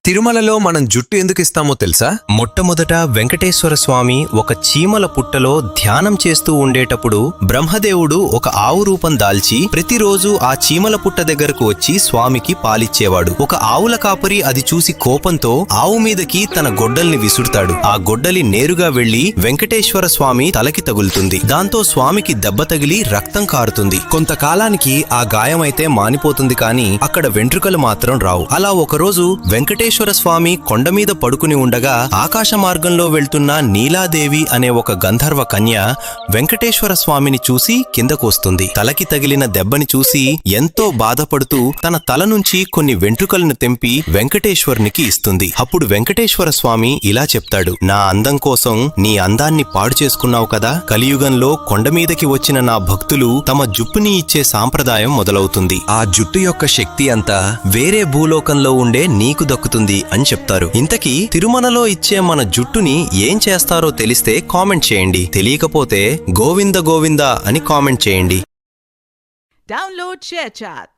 తిరుమలలో మనం జుట్టు ఎందుకు ఇస్తామో తెలుసా? మొట్టమొదట వెంకటేశ్వర స్వామి ఒక చీమల పుట్టలో ధ్యానం చేస్తూ ఉండేటప్పుడు బ్రహ్మదేవుడు ఒక ఆవు రూపం దాల్చి ప్రతిరోజు ఆ చీమల పుట్ట దగ్గరకు వచ్చి స్వామికి పాలిచ్చేవాడు. ఒక ఆవుల కాపరి అది చూసి కోపంతో ఆవు మీదకి తన గొడ్డల్ని విసురుతాడు. ఆ గొడ్డలి నేరుగా వెళ్లి వెంకటేశ్వర స్వామి తలకి తగులుతుంది. దాంతో స్వామికి దెబ్బ తగిలి రక్తం కారుతుంది. కొంతకాలానికి ఆ గాయమైతే మానిపోతుంది, కానీ అక్కడ వెంట్రుకలు మాత్రం రావు. అలా ఒకరోజు వెంకటేశ్వర స్వామి కొండమీద పడుకుని ఉండగా ఆకాశ మార్గంలో వెళ్తున్న నీలాదేవి అనే ఒక గంధర్వ కన్య వెంకటేశ్వర స్వామిని చూసి కిందకు వస్తుంది. తలకి తగిలిన దెబ్బని చూసి ఎంతో బాధపడుతూ తన తల నుంచి కొన్ని వెంట్రుకలను తెంపి వెంకటేశ్వరునికి ఇస్తుంది. అప్పుడు వెంకటేశ్వర స్వామి ఇలా చెప్తాడు, నా అందం కోసం నీ అందాన్ని పాడు చేసుకున్నావు కదా, కలియుగంలో కొండమీదకి వచ్చిన నా భక్తులు తమ జుప్పుని ఇచ్చే సాంప్రదాయం మొదలవుతుంది. ఆ జుట్టు యొక్క శక్తి అంతా వేరే భూలోకంలో ఉండే నీకు దక్కుతుంది అని చెప్తారు. ఇంతకీ తిరుమలలో ఇచ్చే మన జుట్టుని ఏం చేస్తారో తెలిస్తే కామెంట్ చేయండి. తెలియకపోతే గోవింద గోవింద అని కామెంట్ చేయండి. Download ShareChat.